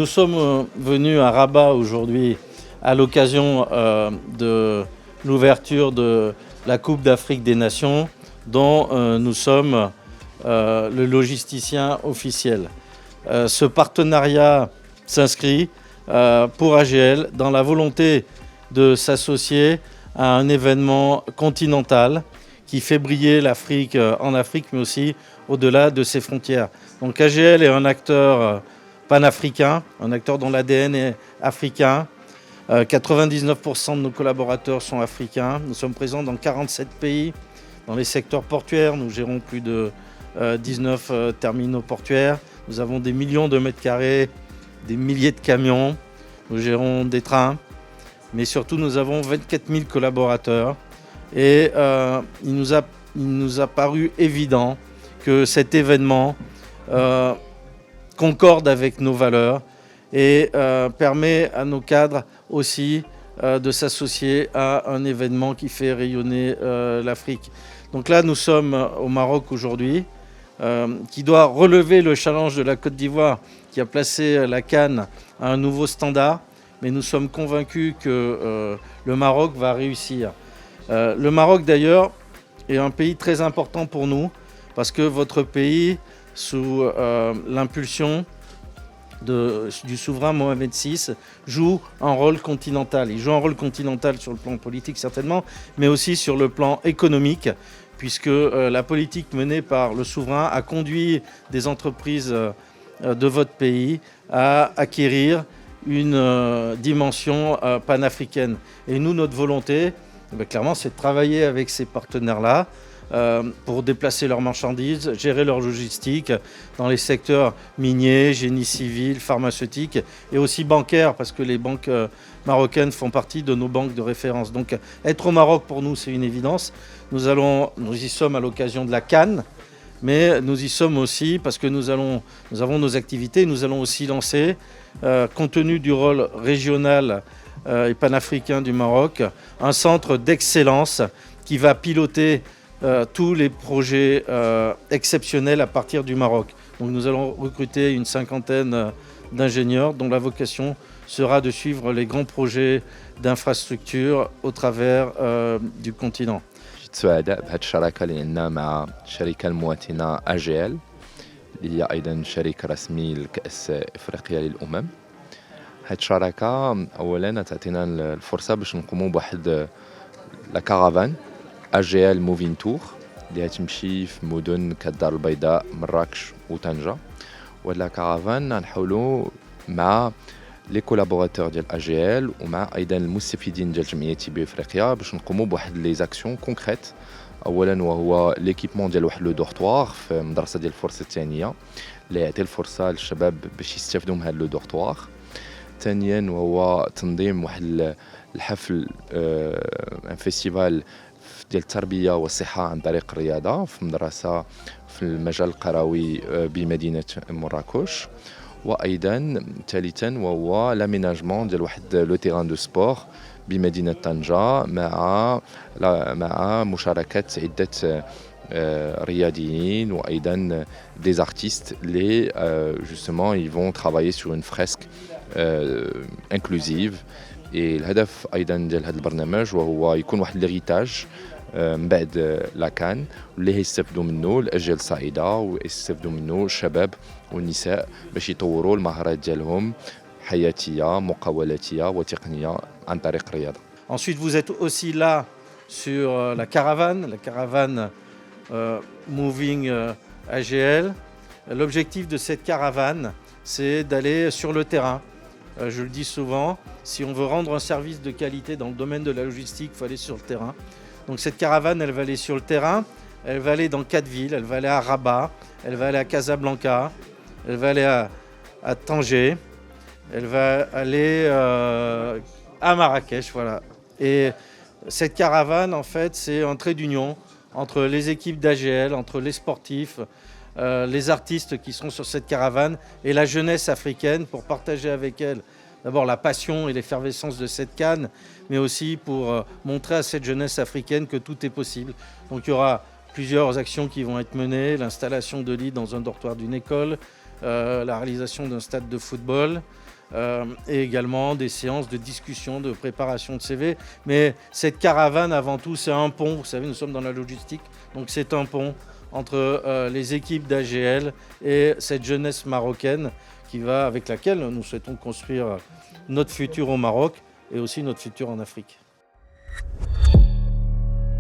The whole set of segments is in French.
nous sommes venus à Rabat aujourd'hui à l'occasion de l'ouverture de la Coupe d'Afrique des Nations dont nous sommes le logisticien officiel. Ce partenariat s'inscrit pour AGL dans la volonté de s'associer à un événement continental qui fait briller l'Afrique en Afrique, mais aussi au-delà de ses frontières. Donc AGL est un acteur panafricain, un acteur dont l'ADN est africain. 99% de nos collaborateurs sont africains. Nous sommes présents dans 47 pays. Dans les secteurs portuaires, nous gérons plus de 19 terminaux portuaires. Nous avons des millions de mètres carrés, des milliers de camions. Nous gérons des trains. Mais surtout, nous avons 24 000 collaborateurs. Et il nous a paru évident que cet événement concorde avec nos valeurs et permet à nos cadres aussi de s'associer à un événement qui fait rayonner l'Afrique. Donc là, nous sommes au Maroc aujourd'hui, qui doit relever le challenge de la Côte d'Ivoire, qui a placé la CAN à un nouveau standard. Mais nous sommes convaincus que le Maroc va réussir. Le Maroc, d'ailleurs, est un pays très important pour nous, parce que votre pays, sous l'impulsion du souverain Mohamed VI, joue un rôle continental. Il joue un rôle continental sur le plan politique certainement, mais aussi sur le plan économique, puisque la politique menée par le souverain a conduit des entreprises de votre pays à acquérir une dimension panafricaine. Et nous, notre volonté, clairement, c'est de travailler avec ces partenaires-là pour déplacer leurs marchandises, gérer leur logistique dans les secteurs miniers, génie civil, pharmaceutique et aussi bancaires, parce que les banques marocaines font partie de nos banques de référence. Donc être au Maroc pour nous, c'est une évidence. Nous y sommes à l'occasion de la CAN, mais nous y sommes aussi parce que nous avons nos activités. Nous allons aussi lancer, compte tenu du rôle régional et panafricain du Maroc, un centre d'excellence qui va piloter tous les projets exceptionnels à partir du Maroc. Donc nous allons recruter une cinquantaine d'ingénieurs dont la vocation sera de suivre les grands projets d'infrastructure au travers du continent. سعداء بهذه الشراكة اللي عندنا مع الشركة المواتنة AGL اللي هي أيضا شريك رسمي لكأس إفريقيا للأمم. هذه الشراكة أولا تعطينا الفرصة باش نقوموا بواحد لا كارافان AGL موفين تور اللي تمشي في مدن كالدار البيضاء مراكش وطنجة. وهاد لا كارافان نحاولوا مع لي كولابوراتور ديال AGL ومع ايضا المستفيدين ديال جمعيه تيبي افريقيا باش نقوموا بواحد لي زاكسيون كونكريت. اولا وهو ليكيبمون ديال واحد لو دورتوار في مدرسه ديال الفرصه الثانيه اللي يعطي الفرصه للشباب باش يستافدوا من هذا لو دورتوار. ثانيا وهو تنظيم واحد الحفل ان فيستيفال ديال التربيه والصحه عن طريق الرياضه في مدرسه في المجال القروي بمدينه مراكش. وايضا ثالثا وهو لاميناجمون ديال واحد لو تيران دو سبور بمدينه طنجه مع مشاركه عده رياضيين وايضا des artistes les justement ils vont travailler sur une fresque inclusive. et الهدف ايضا ديال هذا البرنامج وهو يكون واحد ليغيتاج من بعد لاكان اللي هيستافدوا منه الاجيال الصاعده ويستافدوا منه الشباب والنساء باش يطوروا المهارات ديالهم حياتيه مقاولاتيه وتقنيه عن طريق الرياضه. Ensuite, vous êtes aussi là sur la caravane Moving AGL. L'objectif de cette caravane, c'est d'aller sur le terrain. Je le dis souvent, si on veut rendre un service de qualité dans le domaine de la logistique, il faut aller sur le terrain. Donc cette caravane, elle va aller sur le terrain, elle va aller dans 4 villes, elle va aller à Rabat, elle va aller à Casablanca, elle va aller à Tanger, elle va aller à Marrakech, voilà. Et cette caravane, en fait, c'est un trait d'union entre les équipes d'AGL, entre les sportifs, les artistes qui seront sur cette caravane et la jeunesse africaine pour partager avec elle d'abord la passion et l'effervescence de cette CAN, mais aussi pour montrer à cette jeunesse africaine que tout est possible. Donc il y aura plusieurs actions qui vont être menées, l'installation de lits dans un dortoir d'une école, la réalisation d'un stade de football, et également des séances de discussion, de préparation de CV. Mais cette caravane, avant tout, c'est un pont. Vous savez, nous sommes dans la logistique, donc c'est un pont entre les équipes d'AGL et cette jeunesse marocaine avec laquelle nous souhaitons construire notre futur au Maroc et aussi notre futur en Afrique.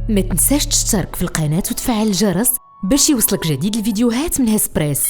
ما تنساش تشترك في القناة وتفعل الجرس باش يوصلك جديد الفيديوهات من هسبريس.